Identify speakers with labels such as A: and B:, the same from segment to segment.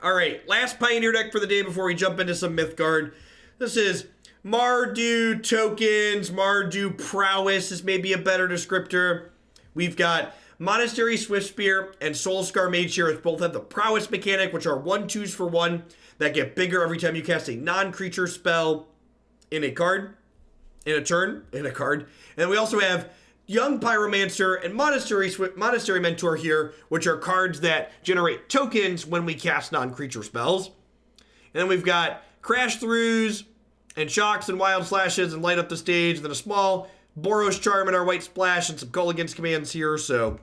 A: All right, last Pioneer deck for the day before we jump into some Mythgard. This is Mardu tokens, Mardu Prowess is maybe a better descriptor. We've got Monastery Swiftspear and Soul-Scar Mage here, which both have the Prowess mechanic, which are 1/2s for 1 that get bigger every time you cast a non-creature spell in a card, in a turn, in a card. And then we also have Young Pyromancer and Monastery Mentor here, which are cards that generate tokens when we cast non-creature spells. And then we've got Crash Throughs and Shocks and Wild Slashes and Light Up the Stage, and then a small Boros Charm and our White Splash and some Kolaghan's commands here. So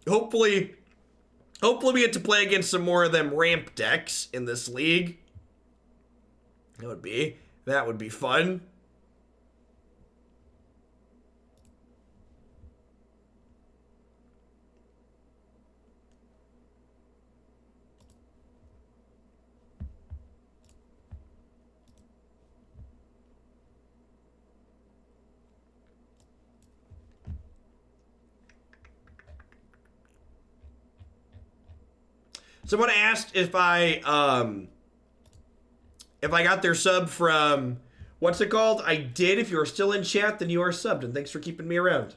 A: hopefully we get to play against some more of them ramp decks in this league. That would be fun. Someone asked if I got their sub from, what's it called? I did. If you are still in chat, then you are subbed, and thanks for keeping me around.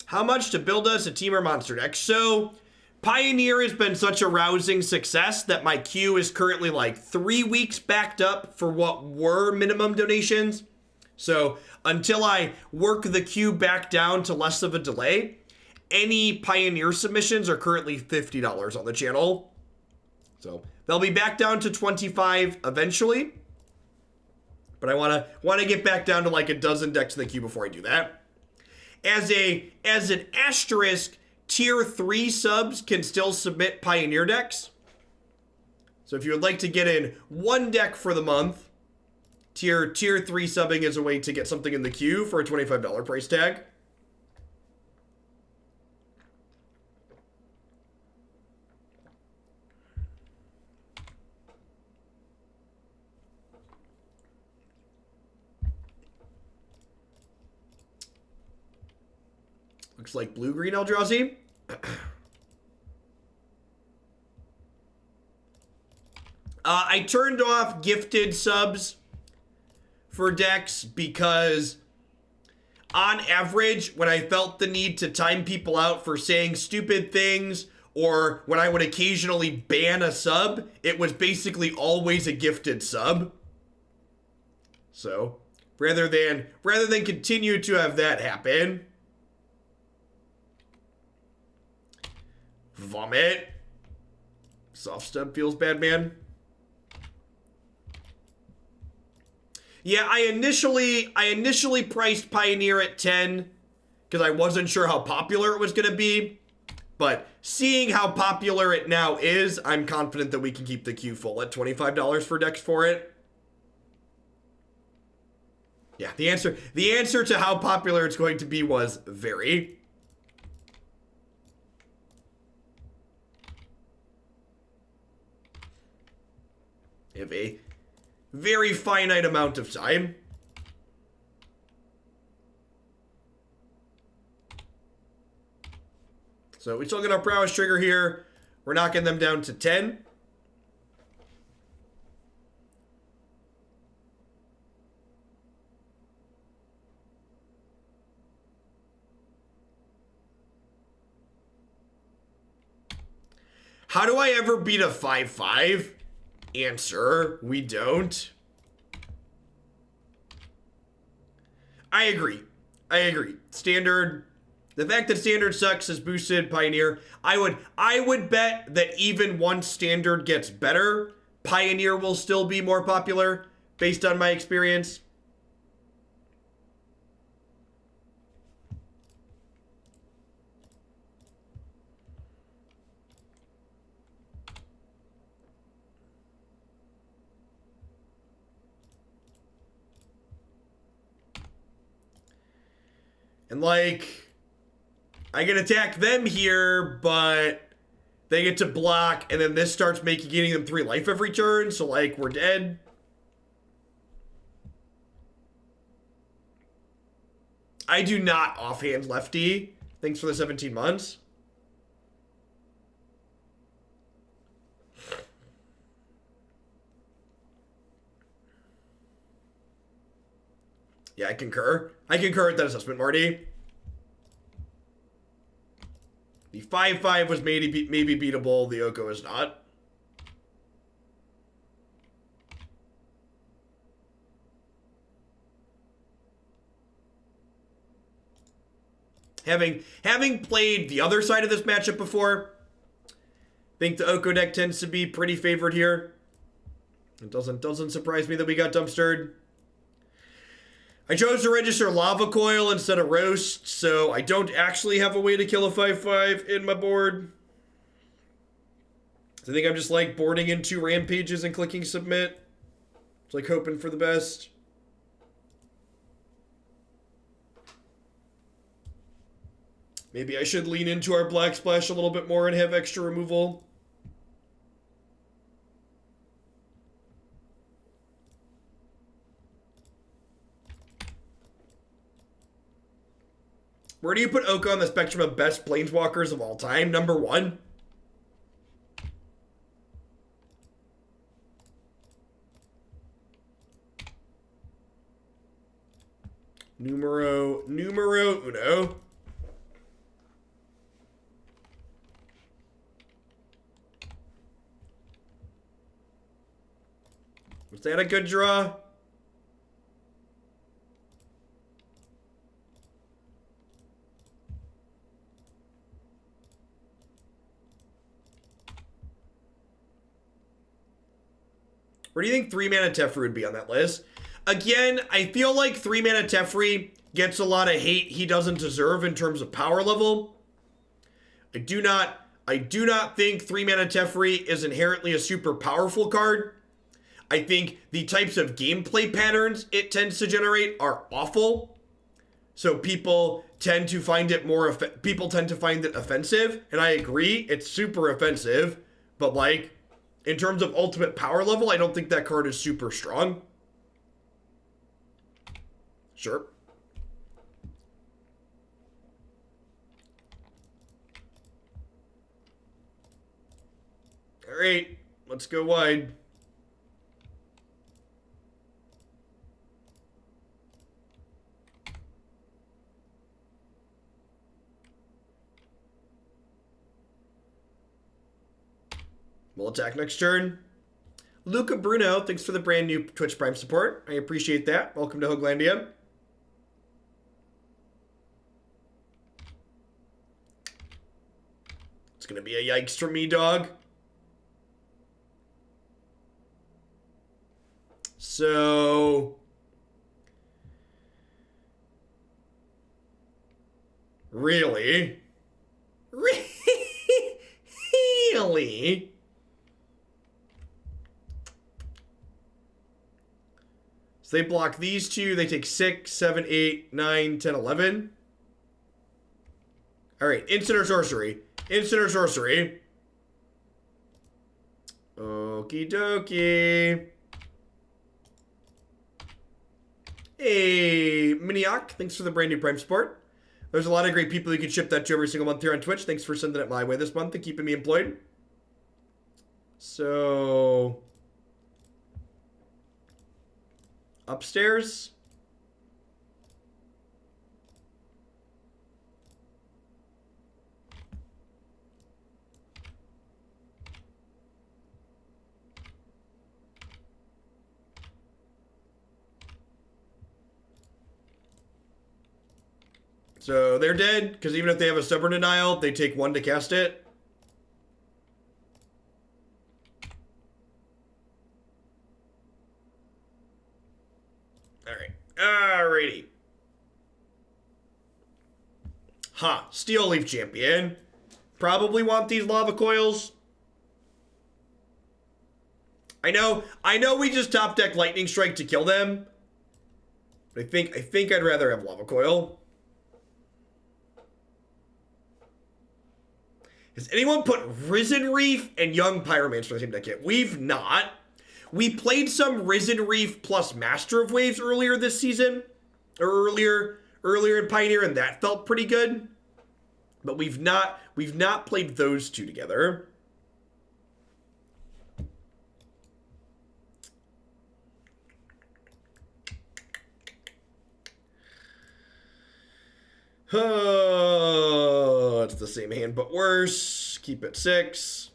A: How much to build us a team or monster deck? So, Pioneer has been such a rousing success that my queue is currently like 3 weeks backed up for what were minimum donations. So until I work the queue back down to less of a delay, any Pioneer submissions are currently $50 on the channel. So they'll be back down to $25 eventually. But I want to get back down to like a dozen decks in the queue before I do that. As an asterisk, tier 3 subs can still submit Pioneer decks. So if you would like to get in one deck for the month, Tier 3 subbing is a way to get something in the queue for a $25 price tag. Looks like blue-green Eldrazi. I turned off gifted subs for decks because on average, when I felt the need to time people out for saying stupid things, or when I would occasionally ban a sub, it was basically always a gifted sub. So rather than continue to have that happen, vomit. Soft stub feels bad, man. Yeah, I initially priced Pioneer at 10 because I wasn't sure how popular it was going to be. But seeing how popular it now is, I'm confident that we can keep the queue full at $25 for decks for it. Yeah, the answer to how popular it's going to be was very. We have a very finite amount of time. So we still get our Prowess trigger here. We're knocking them down to 10. How do I ever beat a 5/5? Answer, we don't. I agree. Standard, the fact that Standard sucks has boosted Pioneer. I would bet that even once Standard gets better, Pioneer will still be more popular based on my experience. And like, I can attack them here, but they get to block, and then this starts getting them 3 life every turn, so like, we're dead. I do not offhand lefty. Thanks for the 17 months. Yeah, I concur. I concur with that assessment, Marty. The 5/5 was maybe beatable. The Oko is not. Having played the other side of this matchup before, I think the Oko deck tends to be pretty favored here. It doesn't surprise me that we got dumpstered. I chose to register Lava Coil instead of Roast, so I don't actually have a way to kill a 5/5 in my board. I think I'm just like boarding into Rampages and clicking submit. It's like hoping for the best. Maybe I should lean into our Black Splash a little bit more and have extra removal. Where do you put Oko on the spectrum of best planeswalkers of all time? Number 1? Numero uno. Was that a good draw? Where do you think 3-mana Teferi would be on that list? Again, I feel like 3-mana Teferi gets a lot of hate he doesn't deserve in terms of power level. I do not think 3-mana Teferi is inherently a super powerful card. I think the types of gameplay patterns it tends to generate are awful. So people tend to find it offensive, and I agree, it's super offensive, but like in terms of ultimate power level, I don't think that card is super strong. Sure. All right, let's go wide. We'll attack next turn. Luca Bruno, thanks for the brand new Twitch Prime support. I appreciate that. Welcome to Hoaglandia. It's going to be a yikes for me, dog. So... Really? Really? So they block these two. They take 6, 7, 8, 9, 10, 11. All right, instant or sorcery. Instant or sorcery. Okie dokie. Hey, Miniac, thanks for the brand new Prime support. There's a lot of great people you can ship that to every single month here on Twitch. Thanks for sending it my way this month and keeping me employed. So... upstairs. So they're dead, because even if they have a stubborn denial, they take 1 to cast it. Alrighty. Huh. Steel Leaf Champion. Probably want these Lava Coils. I know we just top deck Lightning Strike to kill them. But I think I'd rather have Lava Coil. Has anyone put Risen Reef and Young Pyromancer in the same deck yet? We've not. We played some Risen Reef plus Master of Waves earlier this season. Or earlier in Pioneer, and that felt pretty good. But we've not played those two together. Oh, it's the same hand but worse. Keep it 6.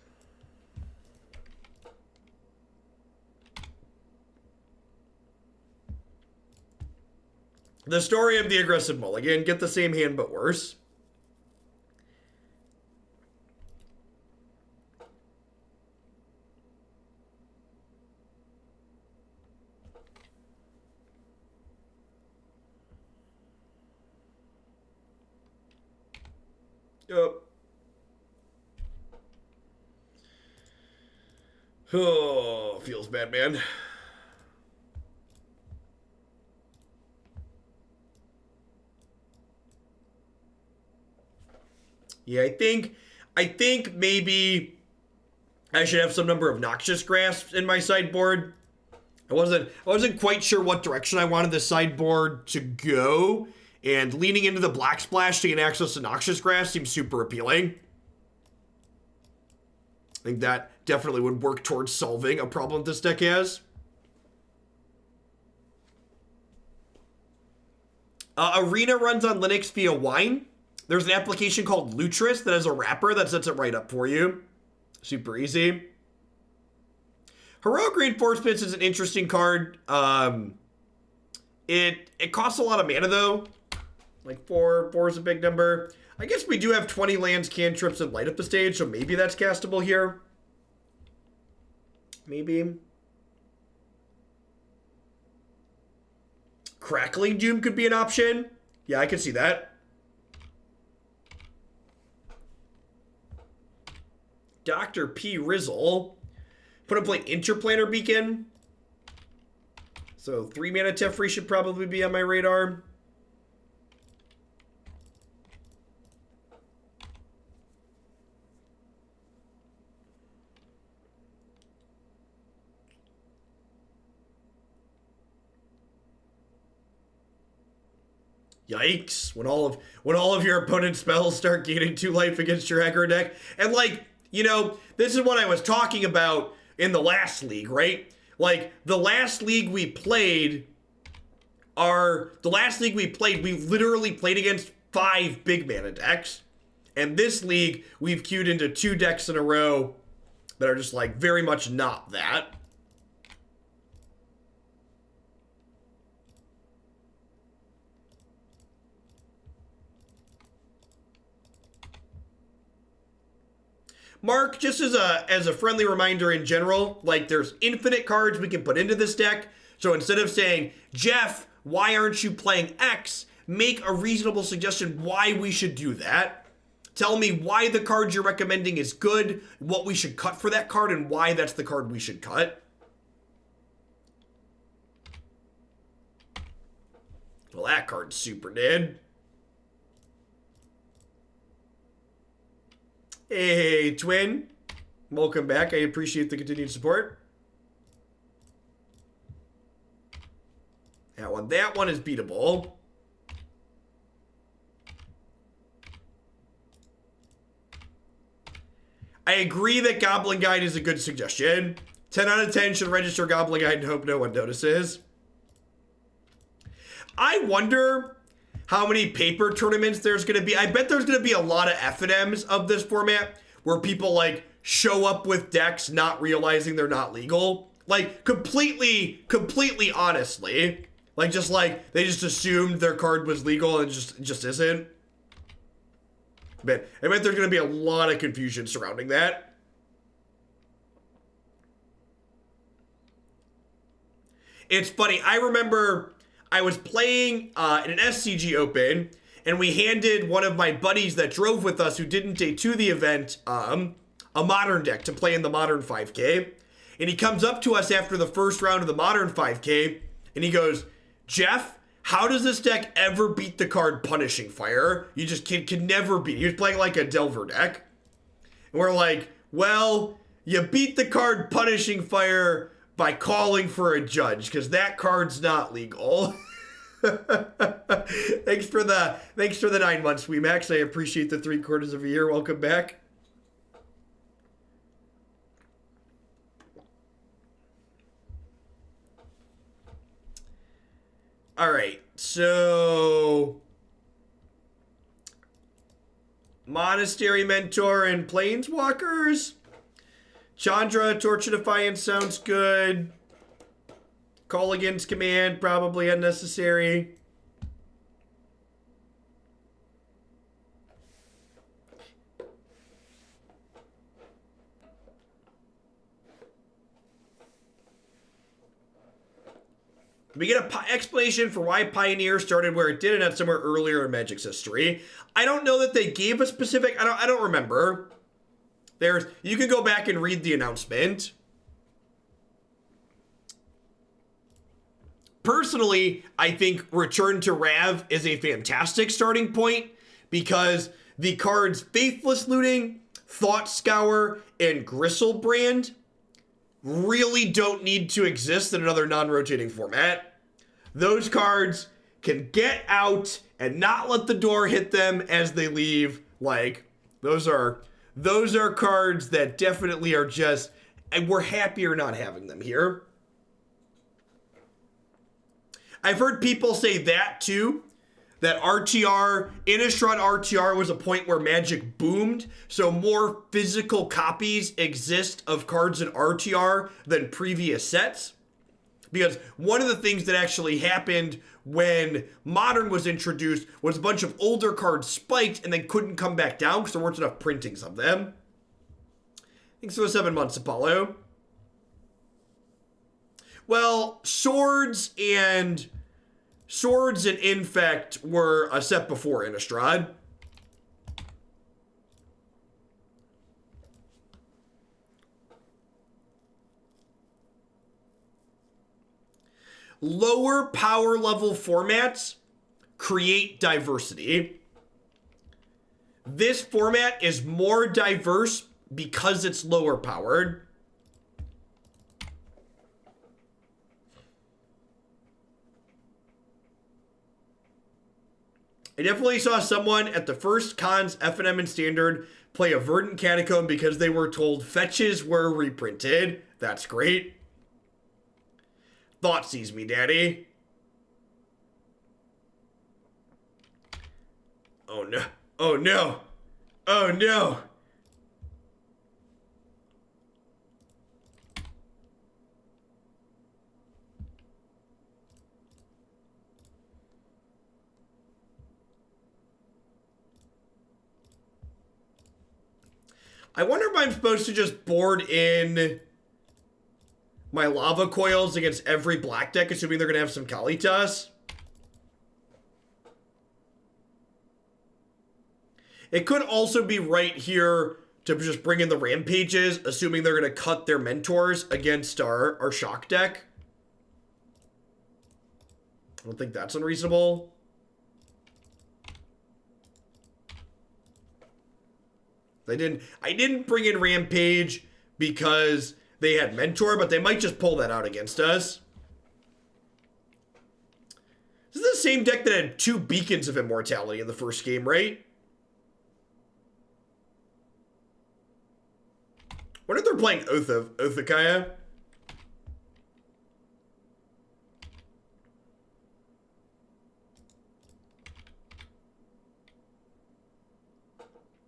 A: The story of the aggressive mulligan. Get the same hand but worse. Yep. Oh, feels bad, man. Yeah, I think maybe I should have some number of Noxious Grasps in my sideboard. I wasn't quite sure what direction I wanted the sideboard to go, and leaning into the Black Splash to get access to Noxious Grasp seems super appealing. I think that definitely would work towards solving a problem this deck has. Arena runs on Linux via Wine. There's an application called Lutris that has a wrapper that sets it right up for you. Super easy. Heroic Reinforcements is an interesting card. It costs a lot of mana though. Like 4 is a big number. I guess we do have 20 lands, cantrips, and light up the stage, so maybe that's castable here. Maybe. Crackling Doom could be an option. Yeah, I could see that. Dr. P. Rizzle. Put in play Interplanar Beacon. So 3 mana Teferi should probably be on my radar. Yikes, when all of your opponent's spells start gaining 2 life against your aggro deck. And like, you know, this is what I was talking about in the last league, right? Like, the last league we played, we literally played against 5 big mana decks. And this league, we've queued into 2 decks in a row that are just like very much not that. Mark, just as a friendly reminder in general, like there's infinite cards we can put into this deck. So instead of saying, Jeff, why aren't you playing X? Make a reasonable suggestion why we should do that. Tell me why the card you're recommending is good, what we should cut for that card, and why that's the card we should cut. Well, that card's super dead. Hey, Twin. Welcome back. I appreciate the continued support. That one is beatable. I agree that Goblin Guide is a good suggestion. 10 out of 10 should register Goblin Guide and hope no one notices. I wonder how many paper tournaments there's going to be. I bet there's going to be a lot of FNMs of this format where people like show up with decks not realizing they're not legal. Like completely honestly. Like just like they just assumed their card was legal and it just isn't. But I bet there's going to be a lot of confusion surrounding that. It's funny. I remember I was playing in an SCG Open, and we handed one of my buddies that drove with us, who didn't day 2 the event, a Modern deck to play in the Modern 5K. And he comes up to us after the first round of the Modern 5K, and he goes, Jeff, how does this deck ever beat the card Punishing Fire? You just can never beat it. He was playing like a Delver deck. And we're like, well, you beat the card Punishing Fire by calling for a judge, because that card's not legal. Thanks for the 9 months, Max. I appreciate the 3/4 of a year. Welcome back. All right, so Monastery Mentor and Planeswalkers. Chandra, Torch of Defiance sounds good. Kolaghan's Command, probably unnecessary. We get an explanation for why Pioneer started where it did and not somewhere earlier in Magic's history. I don't know that they gave a specific... I don't remember. You can go back and read the announcement. Personally, I think Return to Rav is a fantastic starting point because the cards Faithless Looting, Thought Scour, and Gristlebrand really don't need to exist in another non-rotating format. Those cards can get out and not let the door hit them as they leave. Like, those are cards that definitely are just, and we're happier not having them here. I've heard people say that too, that RTR, Innistrad RTR was a point where Magic boomed, so more physical copies exist of cards in RTR than previous sets. Because one of the things that actually happened when Modern was introduced was a bunch of older cards spiked and then couldn't come back down because there weren't enough printings of them. Thanks for the 7 months, Apollo. Well, Swords and Infect were a set before Innistrad. Lower power level formats create diversity. This format is more diverse because it's lower powered. I definitely saw someone at the first Cons FNM and Standard play a Verdant Catacomb because they were told fetches were reprinted. That's great. Thought sees me, daddy. Oh no. Oh no. Oh no. I wonder if I'm supposed to just board in my Lava Coils against every black deck, assuming they're going to have some Kalitas. It could also be right here to just bring in the Rampages, assuming they're going to cut their Mentors against our Shock deck. I don't think that's unreasonable. I didn't bring in Rampage because they had Mentor, but they might just pull that out against us. This is the same deck that had 2 Beacons of Immortality in the first game, right? What if they're playing Oath of Kaya?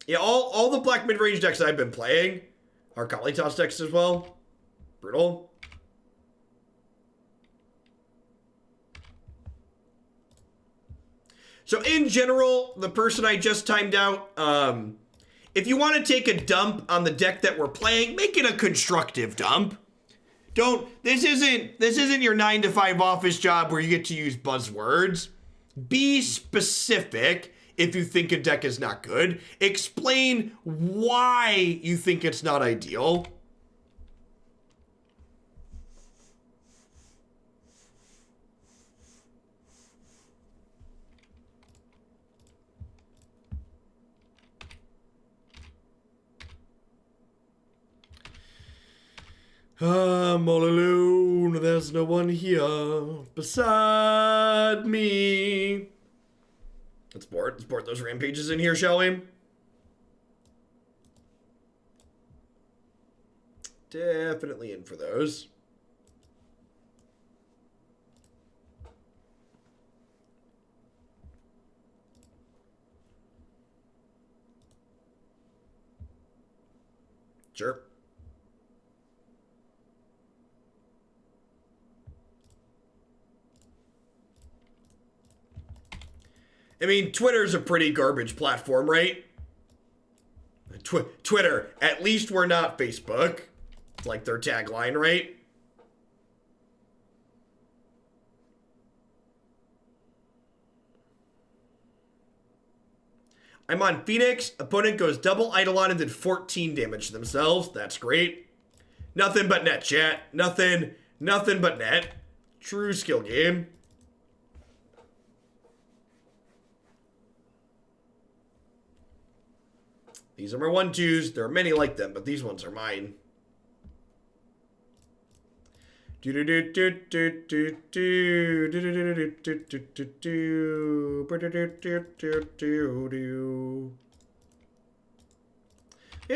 A: Yeah, all the black mid-range decks I've been playing are Kalitas decks as well. Brutal. So in general, the person I just timed out, if you want to take a dump on the deck that we're playing, make it a constructive dump. This isn't your 9-to-5 office job where you get to use buzzwords. Be specific. If you think a deck is not good, explain why you think it's not ideal. I'm all alone. there's no one here beside me. Let's board those rampages in here, shall we? Definitely in for those. Sure. I mean, Twitter's a pretty garbage platform, right? Twitter, at least we're not Facebook. It's like their tagline, right? I'm on Phoenix. Opponent goes double Eidolon and did 14 damage to themselves. That's great. Nothing but net, chat. Nothing but net. True skill game. These are my 1-2s. There are many like them, but these ones are mine. Yeah,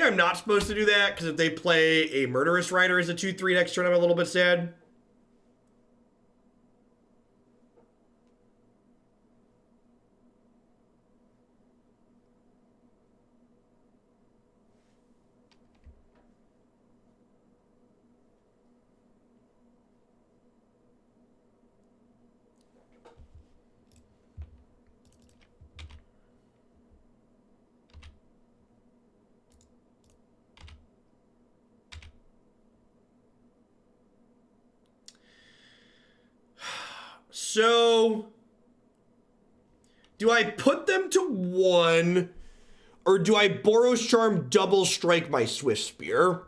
A: I'm not supposed to do that, because if they play a Murderous Rider as a 2-3 next turn, I'm a little bit sad. So, do I put them to 1, or do I Boros Charm double strike my Swiftspear?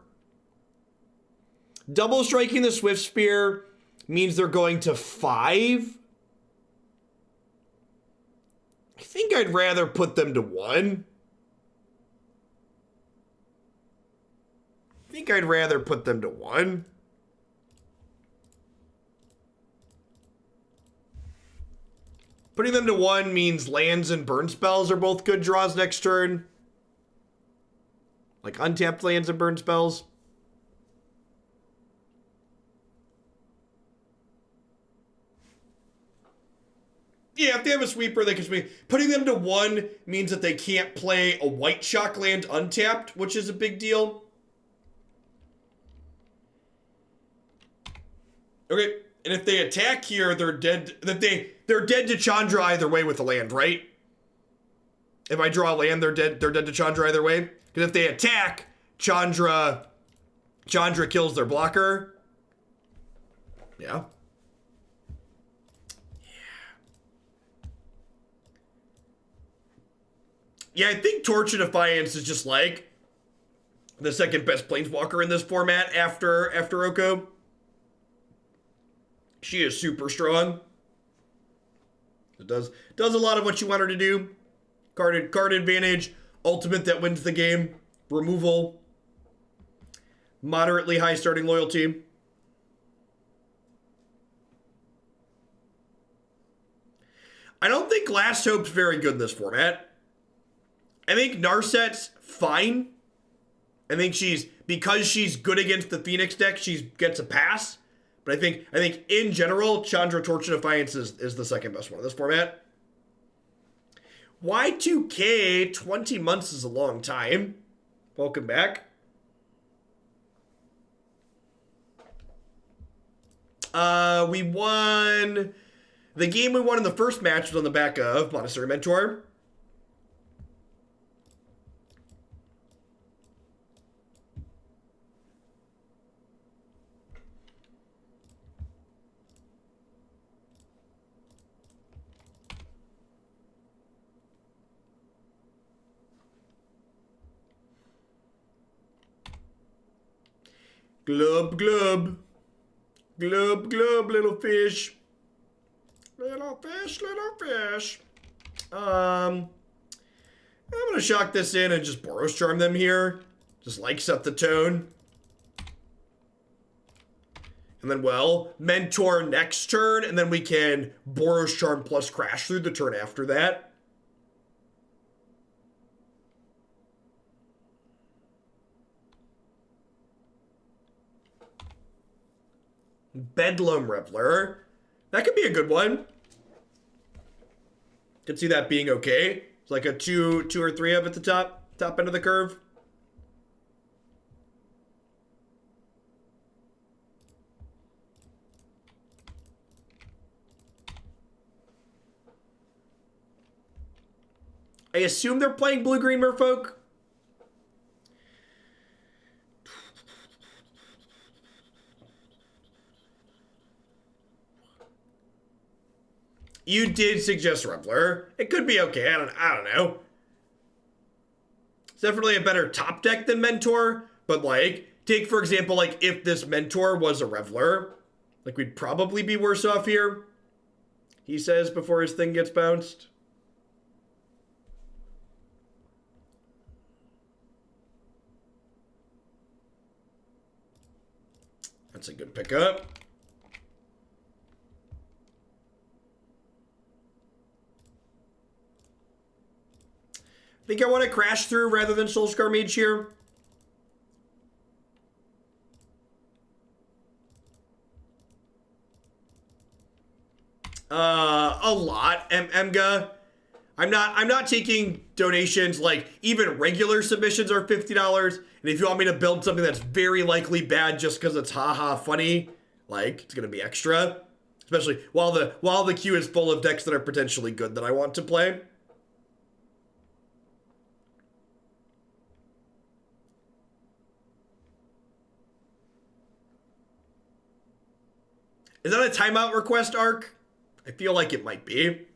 A: Double striking the Swiftspear means they're going to 5. I think I'd rather put them to 1. I think I'd rather put them to 1. Putting them to 1 means lands and burn spells are both good draws next turn. Like untapped lands and burn spells. Yeah, if they have a sweeper, they can sweep. Putting them to 1 means that they can't play a white shock land untapped, which is a big deal. Okay, and if they attack here, they're dead. They're dead to Chandra either way with the land, right? If I draw a land, they're dead to Chandra either way. Because if they attack, Chandra kills their blocker. Yeah. Yeah, I think Torch of Defiance is just like the second best Planeswalker in this format after Oko. She is super strong. It does a lot of what you want her to do. Card advantage, ultimate that wins the game, removal, moderately high starting loyalty. I don't think Last Hope's very good in this format. I think Narset's fine. I think because she's good against the Phoenix deck, she gets a pass. But I think in general, Chandra Torch of Defiance is the second best one in this format. Y2K, 20 months is a long time. Welcome back. We won... The game we won in the first match was on the back of Monastery Mentor. Glub, glub. Glub, glub, little fish. Little fish, little fish. I'm going to shock this in and just Boros Charm them here. Just like set the tone. And then, well, Mentor next turn, and then we can Boros Charm plus Crash through the turn after that. Bedlam Reveler. That could be a good one. Could see that being okay. It's like a two or three up at the top end of the curve. I assume they're playing blue-green Merfolk. You did suggest Reveler. It could be okay. I don't know. It's definitely a better top deck than Mentor. But like, take for example, like if this Mentor was a Reveler, like we'd probably be worse off here. He says before his thing gets bounced. That's a good pickup. I think I want to Crash through rather than Soul-Scar Mage here. A lot, Emga. I'm not taking donations. Like even regular submissions are $50. And if you want me to build something that's very likely bad just because it's haha funny, like it's gonna be extra. Especially while the queue is full of decks that are potentially good that I want to play. Is that a timeout request, Arc? I feel like it might be.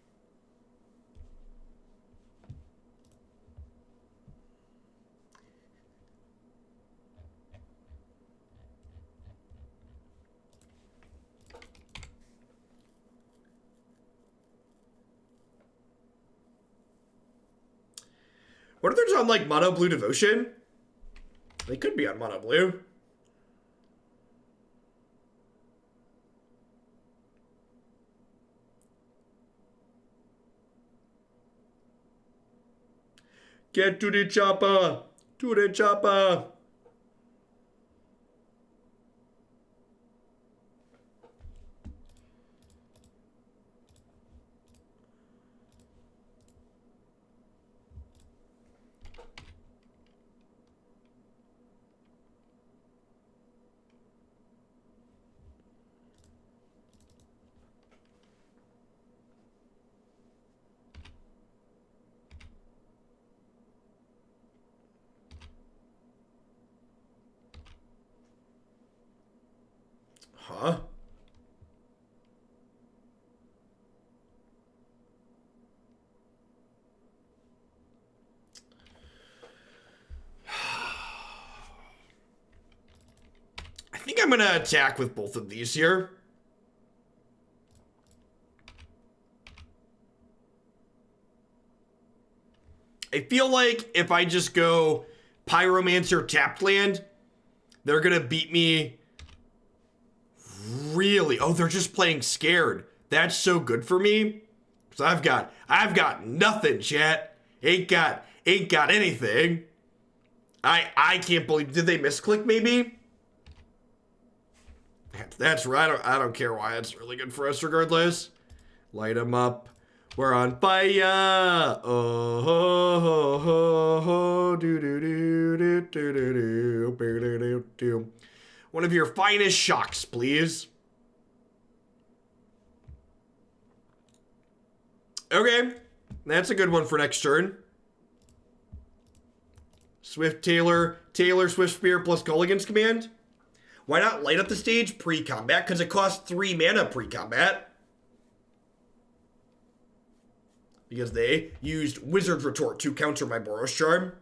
A: What if they're just on like Mono Blue Devotion? They could be on Mono Blue. Get to the chopper! To the chopper! Huh? I think I'm gonna attack with both of these here. I feel like if I just go Pyromancer tapped land, they're gonna beat me really. Oh, they're just playing scared. That's so good for me. So I've got nothing, chat. Ain't got anything. I can't believe, did they misclick maybe? That's right. I don't care why. It's really good for us regardless. Light them up. We're on fire. Oh ho ho ho ho do do do do do do do do do. One of your finest shocks, please. Okay, that's a good one for next turn. Taylor Swiftspear plus Kolaghan's command. Why not light up the stage pre-combat? Because it costs 3 mana pre-combat. Because they used Wizard's Retort to counter my Boros Charm.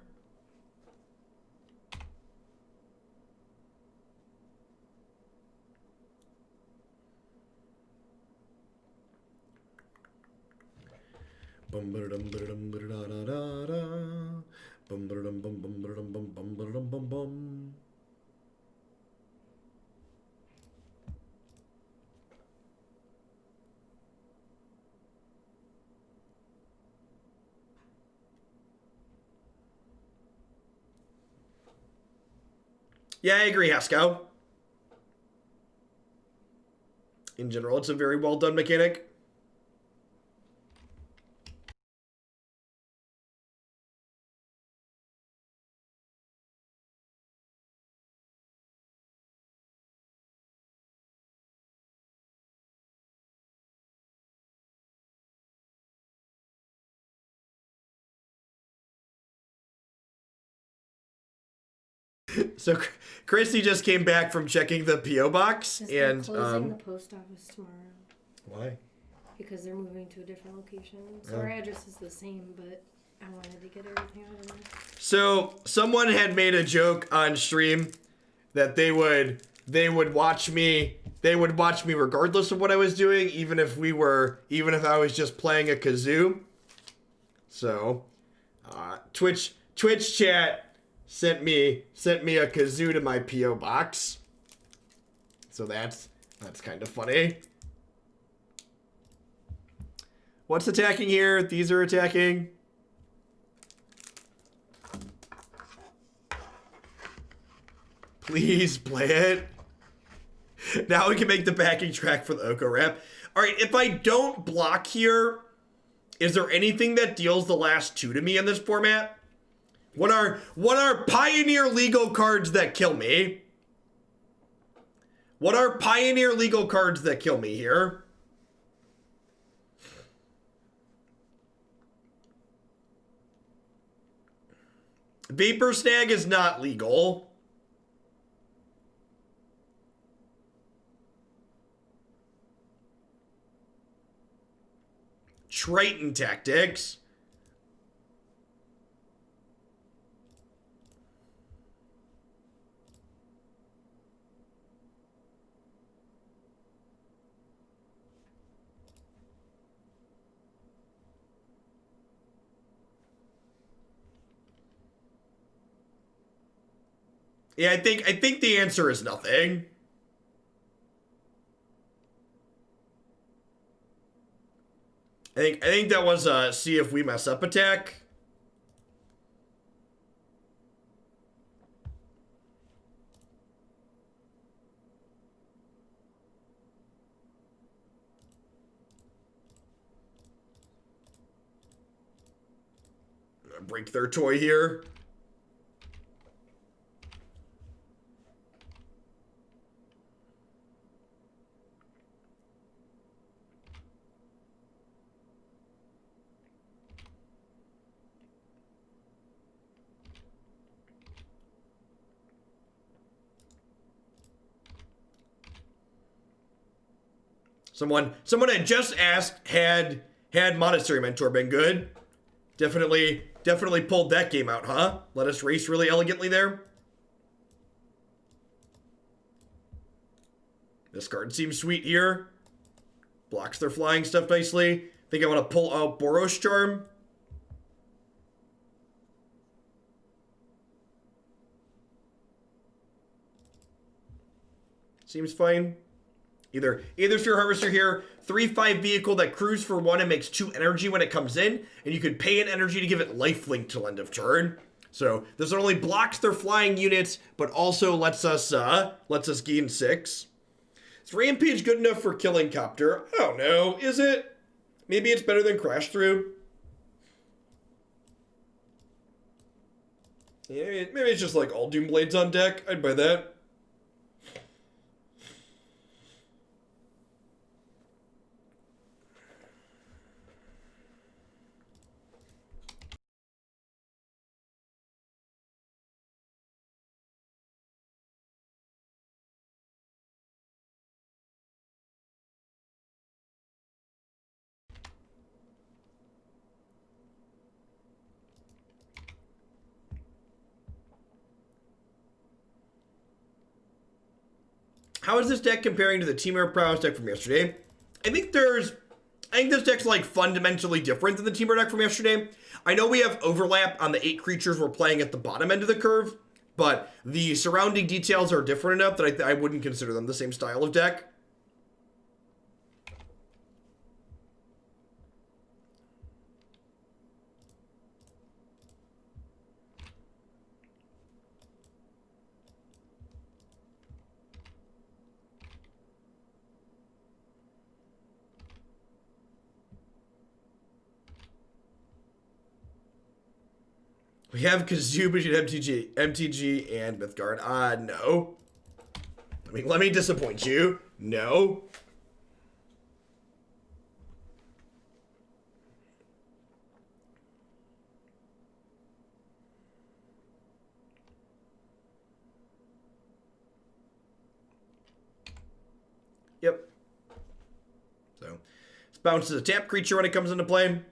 A: Yeah, I agree, Haskell. In general, it's a very well done mechanic. So Christy just came back from checking the P.O. box, and
B: closing the post office tomorrow.
A: Why?
B: Because they're moving to a different location. So our address is the same, but I wanted to get everything out of there.
A: So someone had made a joke on stream that they would watch me. They would watch me regardless of what I was doing, even if I was just playing a kazoo. So, Twitch chat sent me a kazoo to my P.O. box. So that's kind of funny. What's attacking here? These are attacking. Please play it. Now we can make the backing track for the Oko rap. Alright, if I don't block here, is there anything that deals the last 2 to me in this format? What are Pioneer legal cards that kill me? What are Pioneer legal cards that kill me here? Vapor Snag is not legal. Triton Tactics. Yeah, I think the answer is nothing. I think that was a see if we mess up attack. Break their toy here. Someone had just asked, had Monastery Mentor been good? Definitely pulled that game out, huh? Let us race really elegantly there. This card seems sweet here. Blocks their flying stuff nicely. I think I want to pull out Boros Charm. Seems fine. Either Aethersphere Harvester here, 3/5 vehicle that crews for 1 and makes 2 energy when it comes in, and you could pay an energy to give it lifelink till end of turn. So this not only blocks their flying units, but also lets us gain 6. Is Rampage good enough for killing Copter? I don't know. Is it? Maybe it's better than Crash Through. Yeah, maybe it's just like all Doom Blades on deck. I'd buy that. How is this deck comparing to the Teamer Prowess deck from yesterday? I think this deck's like fundamentally different than the Teamer deck from yesterday. I know we have overlap on the 8 creatures we're playing at the bottom end of the curve, but the surrounding details are different enough that I wouldn't consider them the same style of deck. We have Kazubushi, MTG, and Mythgard. No. Let me disappoint you. No. Yep. So, this bounces a tap creature when it comes into play.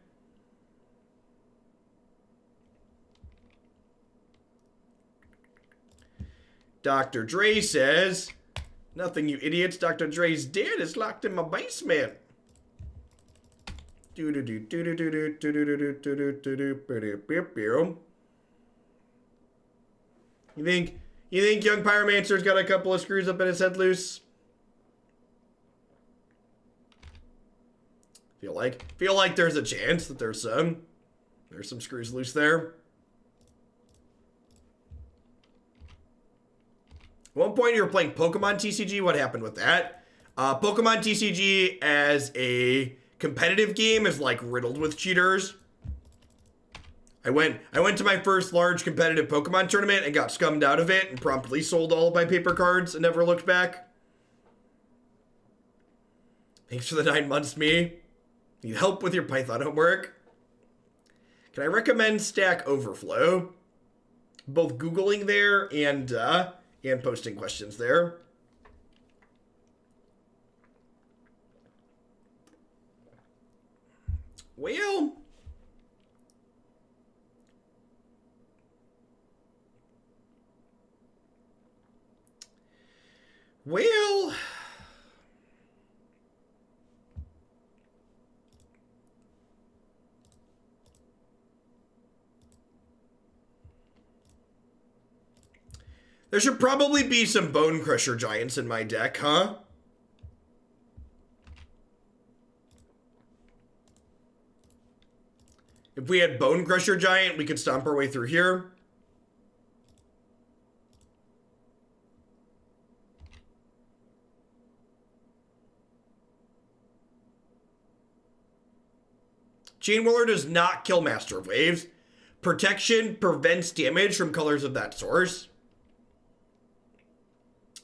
A: Dr. Dre says, nothing, you idiots. Dr. Dre's dead. It's locked in my basement. You think Young Pyromancer's got a couple of screws up in his head loose? Feel like there's a chance that there's some screws loose there. At one point you were playing Pokemon TCG. What happened with that? Pokemon TCG as a competitive game is like riddled with cheaters. I went to my first large competitive Pokemon tournament and got scummed out of it and promptly sold all of my paper cards and never looked back. Thanks for the 9 months, me. Need help with your Python homework? Can I recommend Stack Overflow? Both Googling there and posting questions there. Well, there should probably be some Bone Crusher Giants in my deck, huh? If we had Bone Crusher Giant, we could stomp our way through here. Chain Whirler does not kill Master of Waves. Protection prevents damage from colors of that source.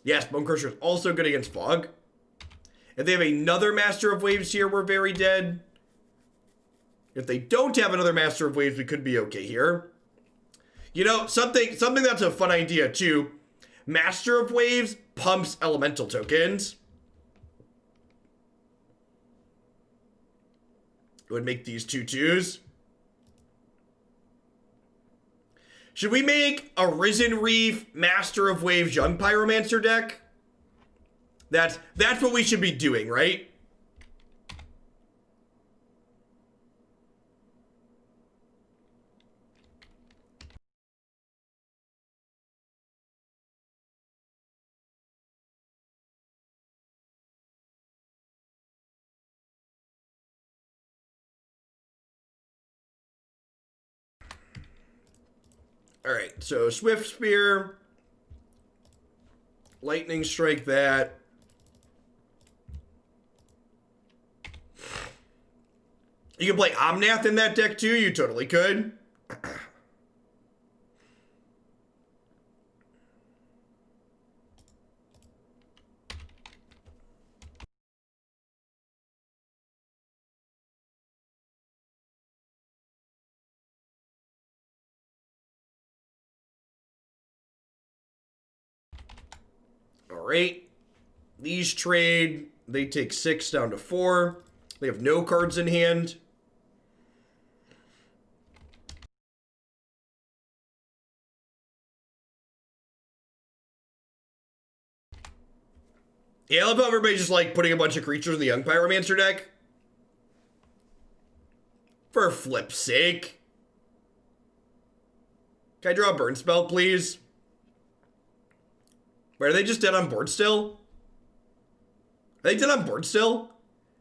A: Yes, Bone Crusher is also good against Fog. If they have another Master of Waves here, we're very dead. If they don't have another Master of Waves, we could be okay here. You know, something that's a fun idea too. Master of Waves pumps elemental tokens. It would make these 2/2s. Should we make a Risen Reef Master of Waves Young Pyromancer deck? That's what we should be doing, right? All right, so Swiftspear, Lightning Strike that. You can play Omnath in that deck too, you totally could. All right, these trade, they take 6 down to 4. They have no cards in hand. Yeah, I love how everybody's just like putting a bunch of creatures in the Young Pyromancer deck. For flip's sake. Can I draw a burn spell, please? Wait, are they just dead on board still? Are they dead on board still?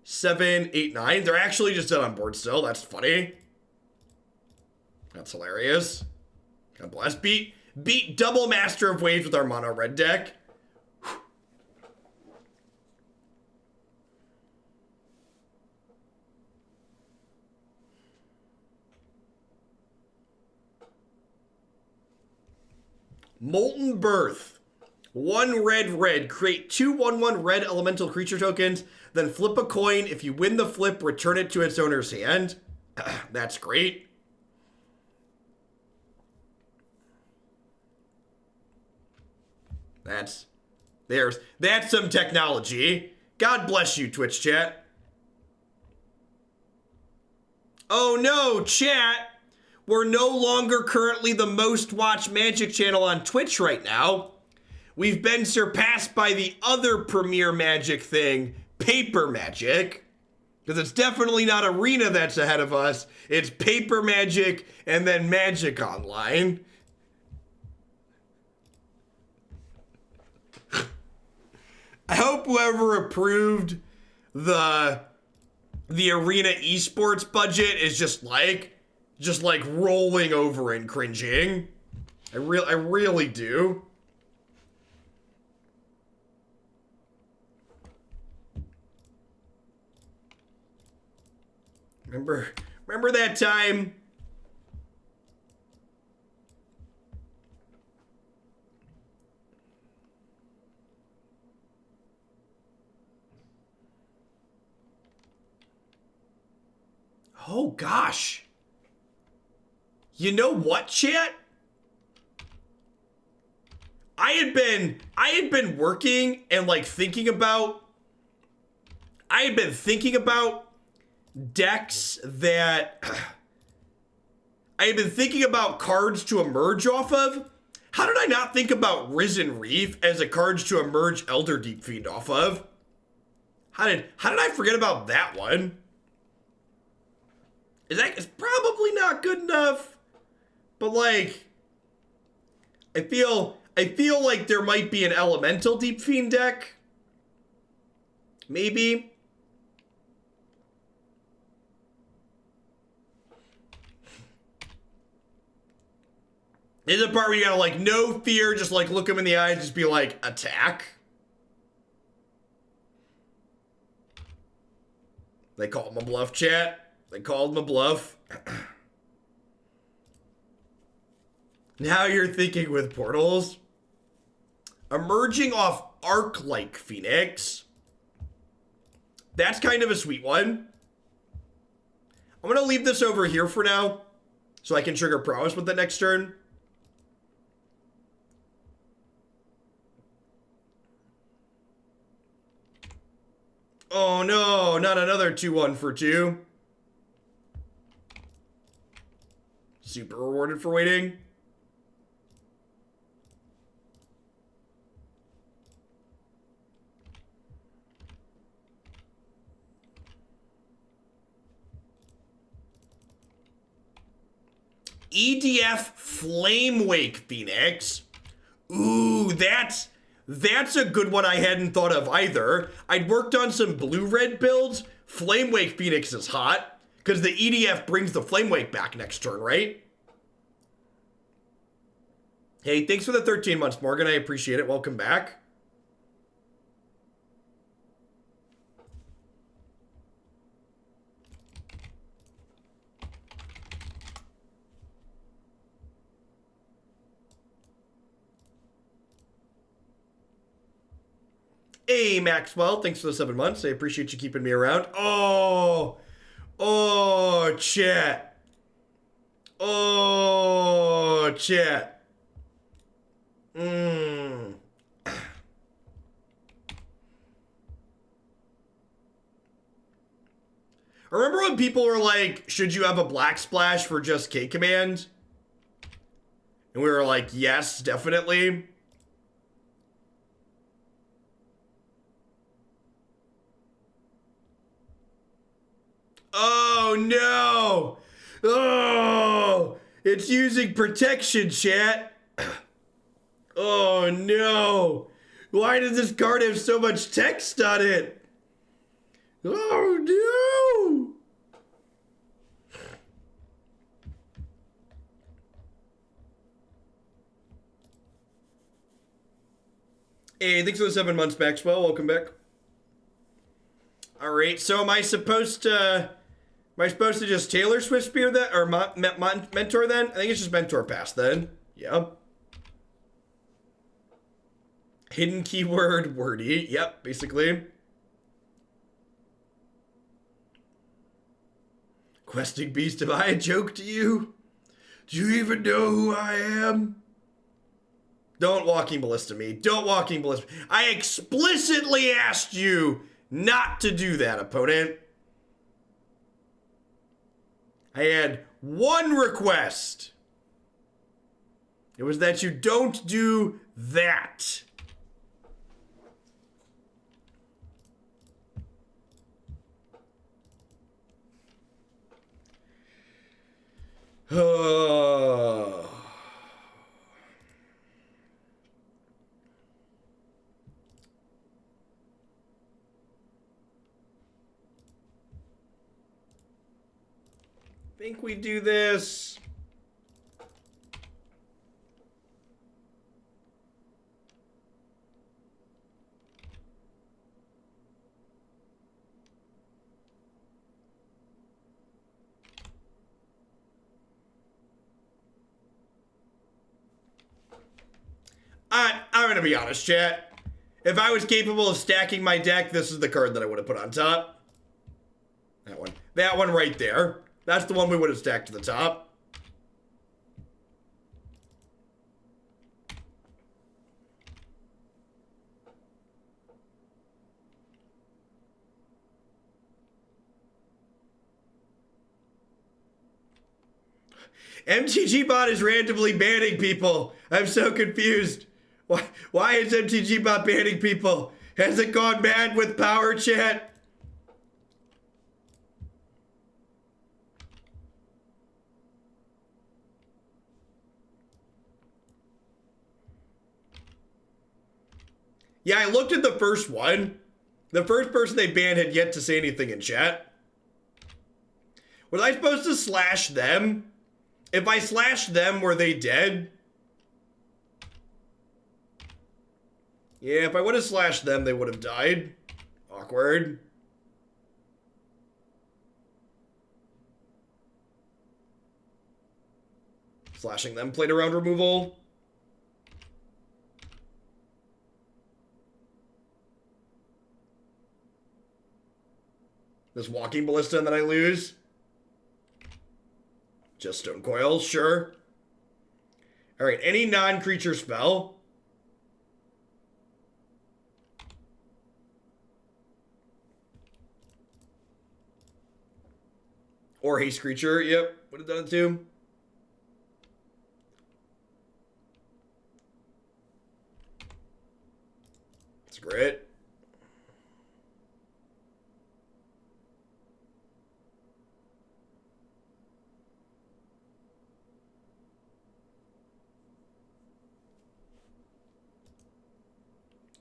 A: 7, 8, 9. They're actually just dead on board still. That's funny. That's hilarious. God bless. Beat double Master of Waves with our mono red deck. Molten Birth. 1 red. Create 2 1/1 red elemental creature tokens. Then flip a coin. If you win the flip, return it to its owner's hand. That's great. That's some technology. God bless you, Twitch chat. Oh no, chat. We're no longer currently the most watched Magic channel on Twitch right now. We've been surpassed by the other premier Magic thing, Paper Magic. Because it's definitely not Arena that's ahead of us. It's Paper Magic and then Magic Online. I hope whoever approved the Arena esports budget is just like rolling over and cringing. I really do. Remember that time? Oh gosh. You know what, chat? I had been working and like thinking about decks that I had been thinking about cards to emerge off of. How did I not think about Risen Reef as a cards to emerge Elder Deep Fiend off of? How did I forget about that one? It's probably not good enough, but like, I feel like there might be an Elemental Deep Fiend deck. Maybe. There's a part where you gotta like, no fear, just like look him in the eyes, just be like, attack. They called him a bluff, chat. They called him a bluff. Now you're thinking with portals. Emerging off Arc-like Phoenix. That's kind of a sweet one. I'm going to leave this over here for now, so I can trigger Prowess with the next turn. Oh no, not another 2-1 for 2. Super rewarded for waiting. EDF Flame Wake Phoenix. Ooh, that's a good one I hadn't thought of either. I'd worked on some blue-red builds. Flame Wake Phoenix is hot. Because the EDF brings the Flame Wake back next turn, right? Hey, thanks for the 13 months, Morgan. I appreciate it. Welcome back. Hey, Maxwell. Thanks for the 7 months. I appreciate you keeping me around. Oh, chat. Oh, chat. I remember when people were like, should you have a Black Splash for just K-Command? And we were like, yes, definitely. Oh, no. Oh, it's using protection, chat. Oh, no. Why does this card have so much text on it? Oh, no. Hey, thanks for the 7 months, Maxwell. Welcome back. All right, so am I supposed to just Taylor Swiftspear that, or Mentor then? I think it's just Mentor pass then. Yep. Hidden keyword, wordy. Yep, basically. Questing Beast, am I a joke to you? Do you even know who I am? Don't Walking Ballista me. Don't Walking Ballista. I explicitly asked you not to do that, opponent. I had one request. It was that you don't do that. Think we do this. I'm gonna be honest, chat. If I was capable of stacking my deck, this is the card that I would have put on top. That one. That one right there. That's the one we would have stacked to the top. MTG bot is randomly banning people. I'm so confused. Why is MTG bot banning people? Has it gone mad with power, chat? Yeah, I looked at the first one. The first person they banned had yet to say anything in chat. Was I supposed to slash them? If I slashed them, were they dead? Yeah, if I would have slashed them, they would have died. Awkward. Slashing them played around removal. This Walking Ballista and then I lose. Just Stone Coil, sure. Alright, any non-creature spell. Or haste creature, yep, would have done it too. That's great.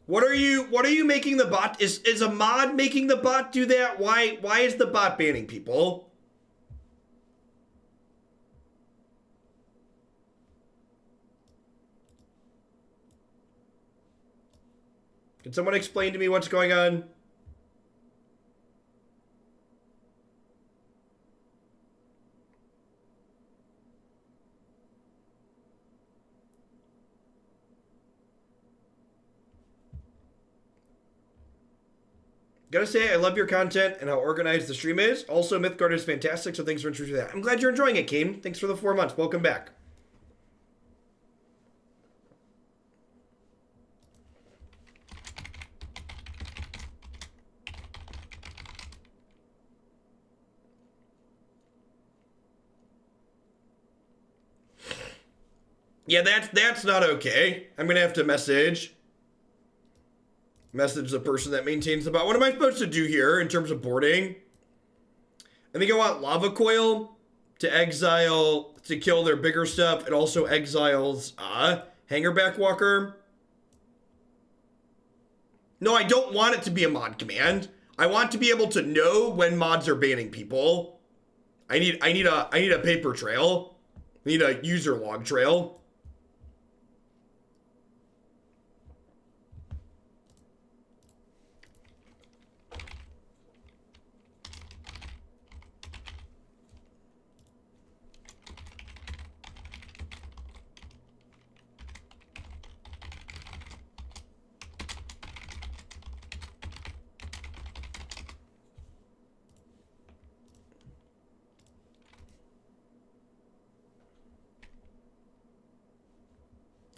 A: What are you making the bot? Is a mod making the bot do that? Why is the bot banning people? Can someone explain to me what's going on? Gotta say, I love your content and how organized the stream is. Also, Mythgard is fantastic, so thanks for introducing that. I'm glad you're enjoying it, Kane. Thanks for the 4 months. Welcome back. Yeah, that's not okay. I'm gonna have to message the person that maintains the bot. What am I supposed to do here in terms of boarding? I think I want Lava Coil to exile, to kill their bigger stuff. It also exiles Hangerback Walker. No, I don't want it to be a mod command. I want to be able to know when mods are banning people. I need a paper trail. I need a user log trail.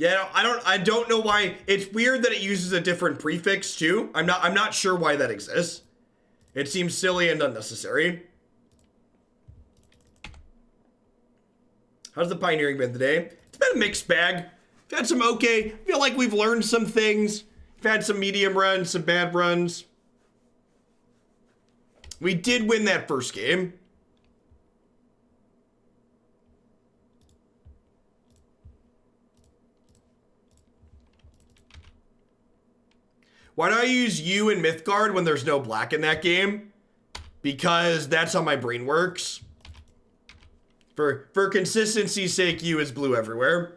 A: Yeah, I don't know why. It's weird that it uses a different prefix too. I'm not sure why that exists. It seems silly and unnecessary. How's the pioneering been today? It's been a mixed bag. We've had some okay. I feel like we've learned some things. We've had some medium runs, some bad runs. We did win that first game. Why do I use U in Mythgard when there's no black in that game? Because that's how my brain works. For consistency's sake, U is blue everywhere.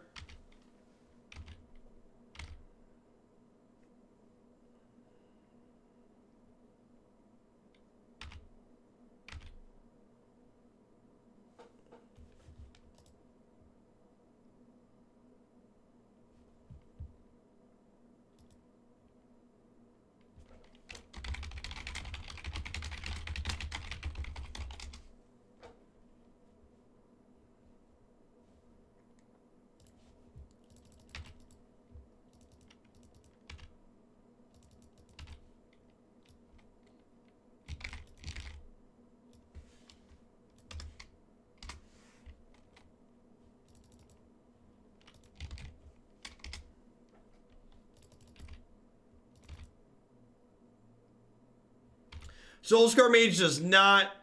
A: Soul-Scar Mage does not...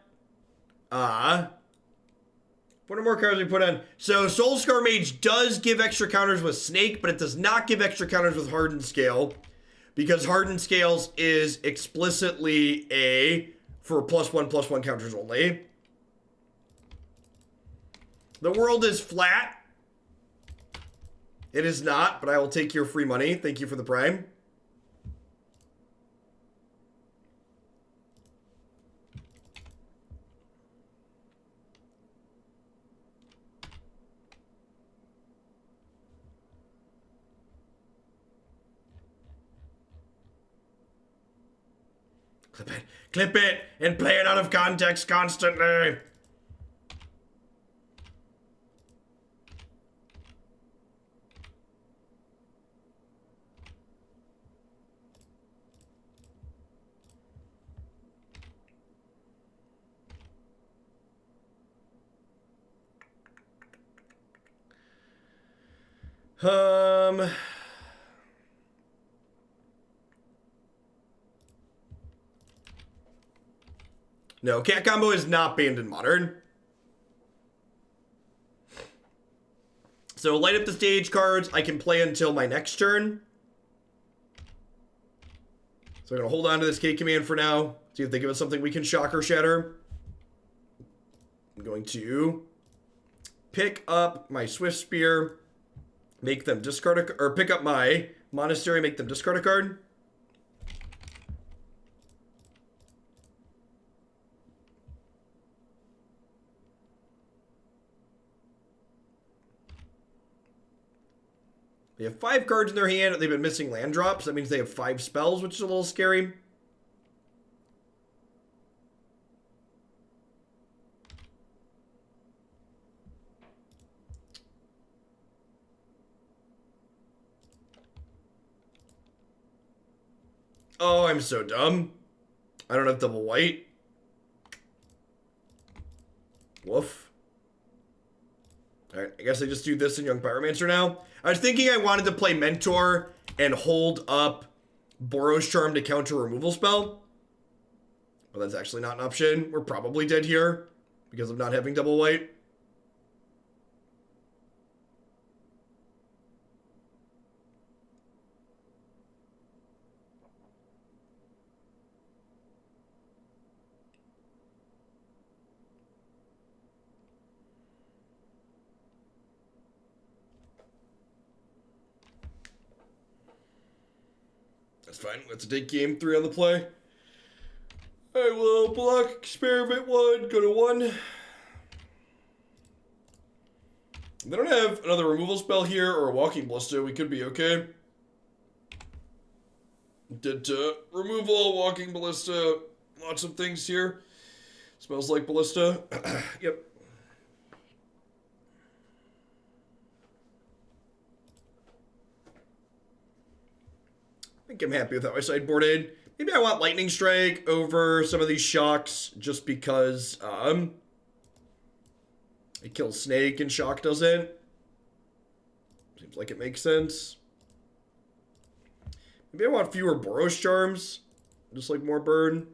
A: what are more cards we put on? So Soul-Scar Mage does give extra counters with Snake, but it does not give extra counters with Hardened Scale. Because Hardened Scales is explicitly for +1/+1 counters only. The world is flat. It is not, but I will take your free money. Thank you for the Prime. Clip it, and play it out of context constantly. No, cat combo is not banned in Modern. So light up the stage cards. I can play until my next turn. So I'm going to hold on to this K command for now. See if they give us something we can shock or shatter. I'm going to pick up my Swiftspear. Make them discard a... Or pick up my Monastery, make them discard a card. They have 5 cards in their hand. They've been missing land drops. That means they have 5 spells, which is a little scary. Oh, I'm so dumb. I don't have double white. Woof. Alright, I guess I just do this in Young Pyromancer now. I was thinking I wanted to play Mentor and hold up Boros Charm to counter a removal spell. But that's actually not an option. We're probably dead here because of not having double white. That's fine. Let's take game 3 on the play. I will block experiment 1, go to 1. They don't have another removal spell here or a walking ballista. We could be okay. Did removal, walking ballista, lots of things here. Smells like ballista. Yep. think I'm happy with how I sideboarded. Maybe I want Lightning Strike over some of these shocks just because it kills Snake and Shock doesn't. Seems like it makes sense. Maybe I want fewer Boros Charms. Just like more burn.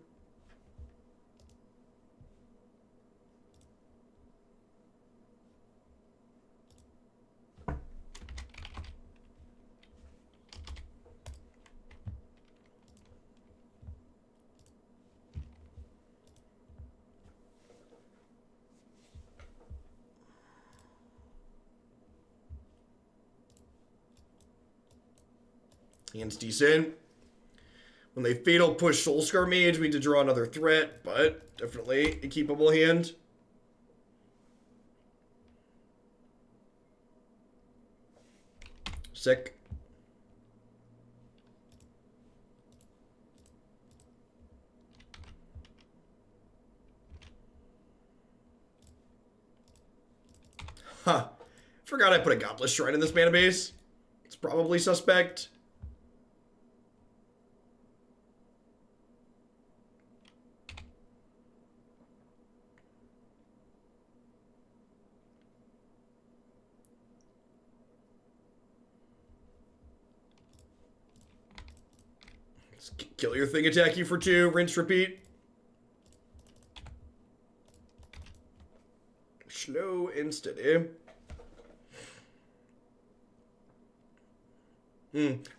A: Hand's decent. When they Fatal Push Soul-Scar Mage, we need to draw another threat, but definitely a keepable hand. Sick. Huh. Forgot I put a Godless Shrine in this mana base. It's probably suspect. Kill your thing, attack you for 2, rinse, repeat. Slow and steady.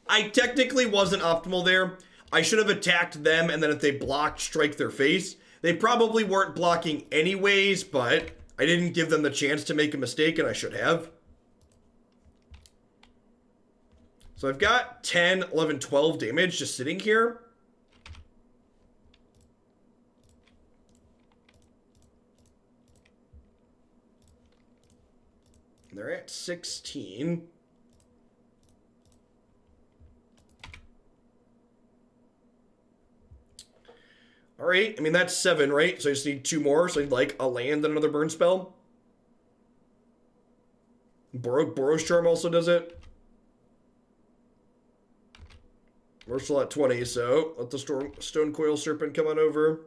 A: I technically wasn't optimal there. I should have attacked them, and then if they blocked, strike their face. They probably weren't blocking anyways, but I didn't give them the chance to make a mistake, and I should have. So I've got 10, 11, 12 damage just sitting here. They're at 16. All right, I mean, that's 7, right? So I just need 2 more. So I need, like, a land and another burn spell. Boros Charm also does it. We're still at 20, so let the Stone Coil Serpent come on over.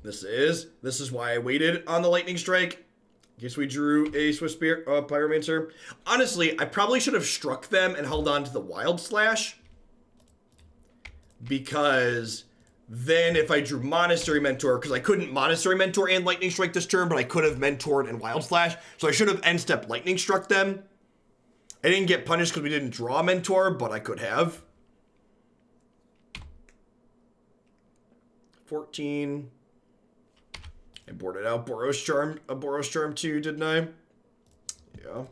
A: This is why I waited on the Lightning Strike. In case we drew a Swiftspear, Pyromancer. Honestly, I probably should have struck them and held on to the Wild Slash. Because then if I drew Monastery Mentor, because I couldn't Monastery Mentor and Lightning Strike this turn, but I could have Mentored and Wild Slash. So I should have end-step Lightning Struck them. I didn't get punished because we didn't draw a Mentor, but I could have. 14. I boarded out Boros Charm, a Boros Charm too, didn't I? Yeah.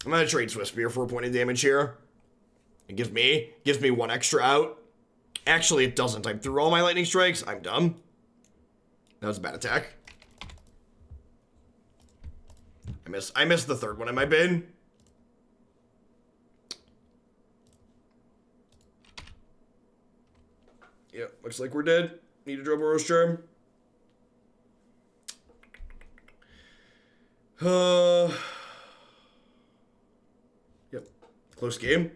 A: I'm gonna trade Swiftspear for a point of damage here. It gives me 1 extra out. Actually, it doesn't. I threw all my lightning strikes. I'm dumb. That was a bad attack. I missed the third one in my bin. Yep, looks like we're dead. Need to draw Boros Charm. Yep. Close game.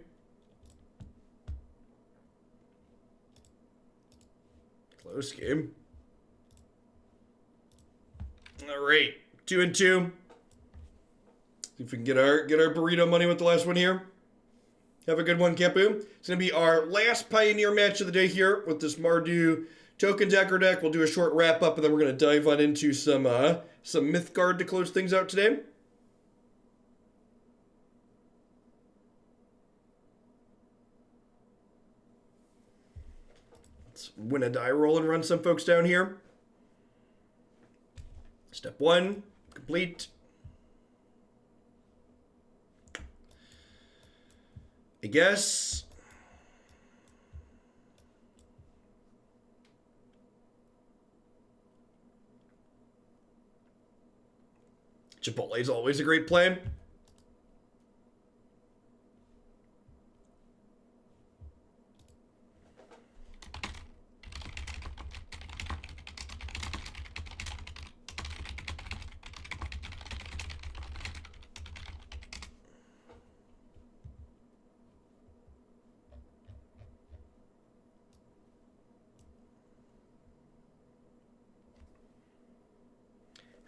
A: Close game. All right, 2 and 2. See if we can get our burrito money with the last one here. Have a good one, Kepu. It's gonna be our last Pioneer match of the day here with this Mardu token decker deck. We'll do a short wrap up, and then we're gonna dive on into some Mythgard to close things out today. Let's win a die roll and run some folks down here. Step 1, complete. I guess Chipotle is always a great play.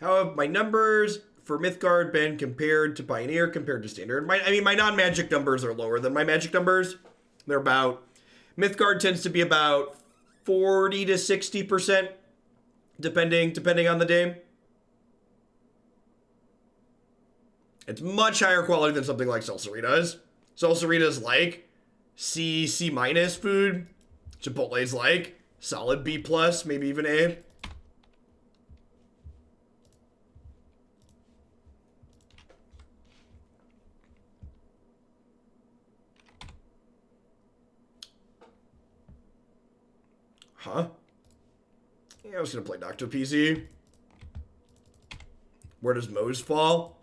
A: How have my numbers for Mythgard been compared to Pioneer, compared to Standard? My non-magic numbers are lower than my magic numbers. They're about... Mythgard tends to be about 40 to 60%, depending on the day. It's much higher quality than something like Salsarita's. Salsarita's like C minus food. Chipotle's like solid B plus, maybe even A. Huh? Yeah, I was gonna play Dr. PZ. Where does Moe's fall?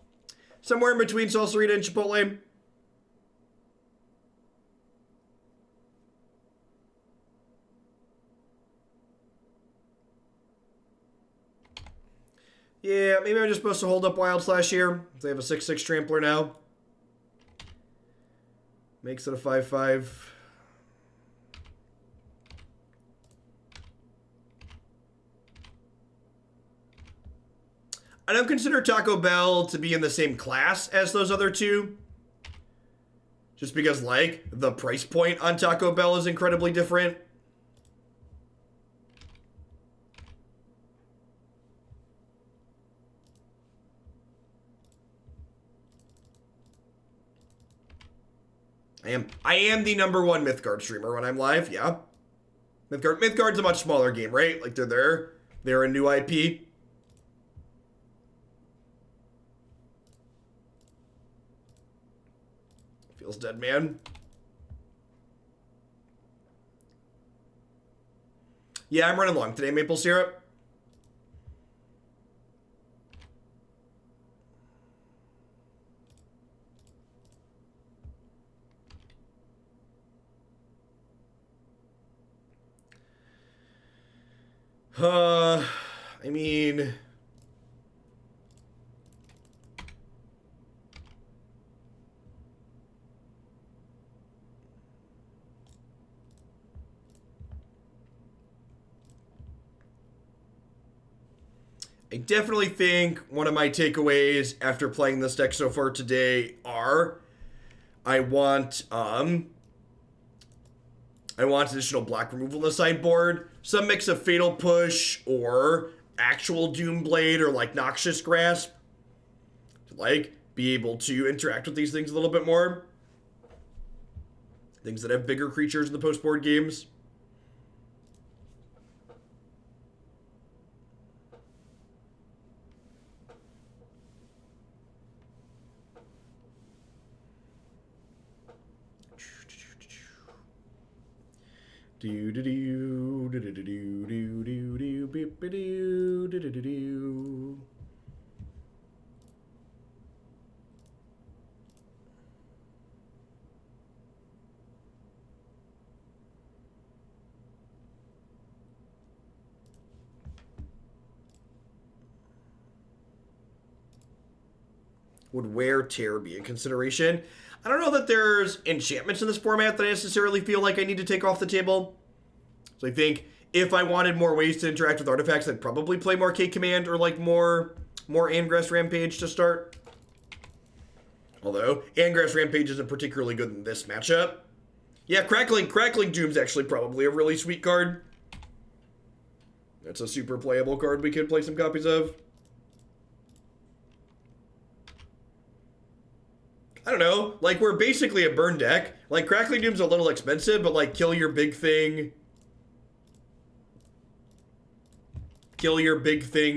A: Somewhere in between Salsarita and Chipotle. Yeah, maybe I'm just supposed to hold up Wild Slash here. They have a 6/6 Trampler now. Makes it a 5/5. I don't consider Taco Bell to be in the same class as those other two. Just because, like, the price point on Taco Bell is incredibly different. I am the #1 Mythgard streamer when I'm live, yeah. Mythgard's a much smaller game, right? Like, they're a new IP. Feels dead, man. Yeah, I'm running long today, maple syrup. I mean... I definitely think one of my takeaways after playing this deck so far today are I want additional black removal in the sideboard. Some mix of Fatal Push or actual Doomblade or like Noxious Grasp to like be able to interact with these things a little bit more. Things that have bigger creatures in the post-board games. Do do do do do do do do do do beep do do do do do. Would Wear Tear be a consideration? I don't know that there's enchantments in this format that I necessarily feel like I need to take off the table. So I think if I wanted more ways to interact with artifacts, I'd probably play more K-Command or like more Angrath Rampage to start. Although, Angrath Rampage isn't particularly good in this matchup. Yeah, Crackling Doom's actually probably a really sweet card. That's a super playable card we could play some copies of. I don't know, like, we're basically a burn deck. Like, Crackling Doom's a little expensive, but, like, kill your big thing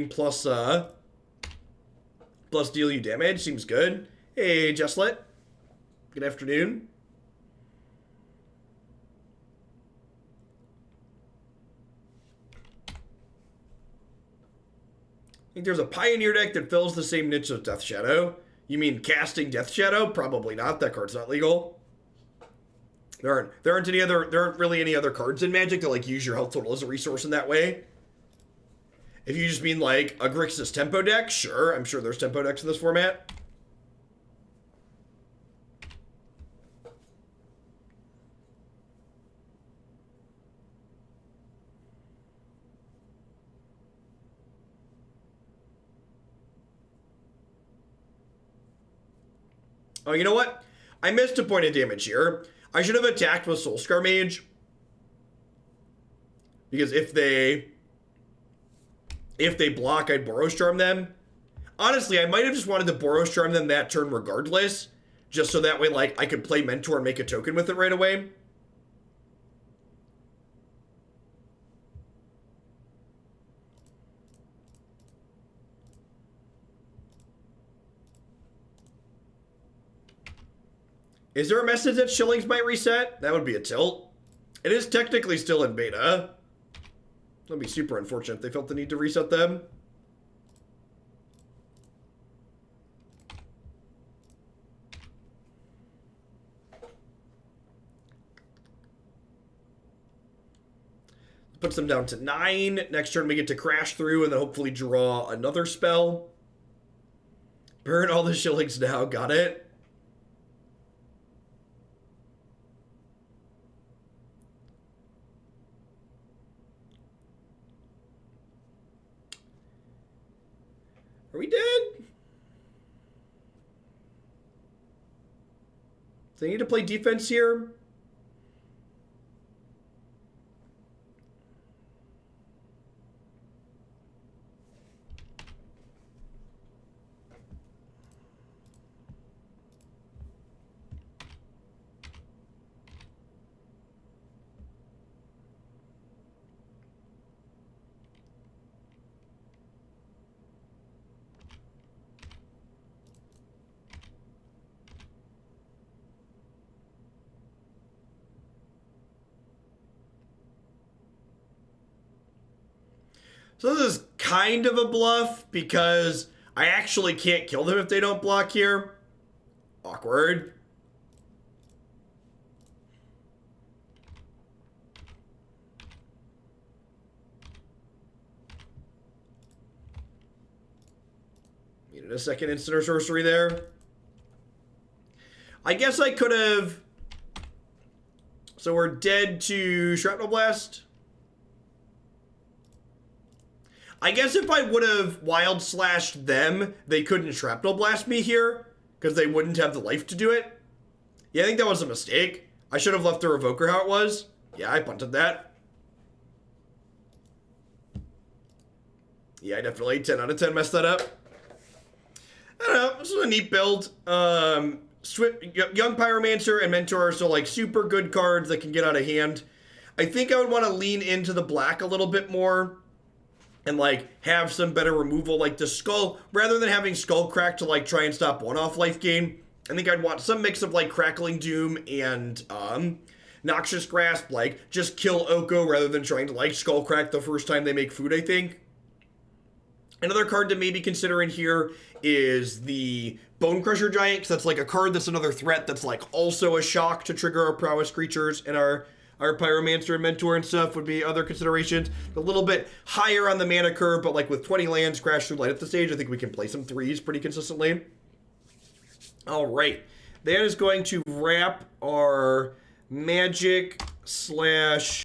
A: plus deal you damage seems good. Hey, Justlet. Good afternoon. think there's a Pioneer deck that fills the same niche as Death Shadow. You mean casting Death Shadow? Probably not. That card's not legal. There aren't really any other cards in Magic that like use your health total as a resource in that way. If you just mean like a Grixis Tempo deck, sure. I'm sure there's Tempo decks in this format. Oh, you know what? I missed a point of damage here. I should have attacked with Soul-Scar Mage. Because if they block, I'd Boros Charm them. Honestly, I might have just wanted to Boros Charm them that turn regardless. Just so that way, like, I could play Mentor and make a token with it right away. Is there a message that Shillings might reset? That would be a tilt. It is technically still in beta. That'd be super unfortunate if they felt the need to reset them. Puts them down to 9. Next turn we get to crash through and then hopefully draw another spell. Burn all the Shillings now. Got it. Are we dead? Do they need to play defense here? So this is kind of a bluff because I actually can't kill them if they don't block here. Awkward. Needed a second instant or sorcery there. I guess I could have... So we're dead to Shrapnel Blast. I guess if I would have Wild Slashed them, they couldn't Shrapnel Blast me here, because they wouldn't have the life to do it. Yeah, I think that was a mistake. I should have left the Revoker how it was. Yeah, I punted that. Yeah, I definitely 10 out of 10 messed that up. I don't know, this is a neat build. Young Pyromancer and Mentor are still like super good cards that can get out of hand. I think I would want to lean into the black a little bit more. And, like, have some better removal, like the Skull, rather than having Skullcrack to, like, try and stop one-off life gain. I think I'd want some mix of, like, Crackling Doom and, Noxious Grasp, like, just kill Oko rather than trying to, like, Skullcrack the first time they make food, I think. Another card to maybe consider in here is the Bone Crusher Giant, because that's, like, a card that's another threat that's, like, also a shock to trigger our prowess creatures and our Pyromancer and Mentor and stuff would be other considerations. A little bit higher on the mana curve, but like with 20 lands, crash through light at the stage, I think we can play some 3s pretty consistently. All right. That is going to wrap our Magic /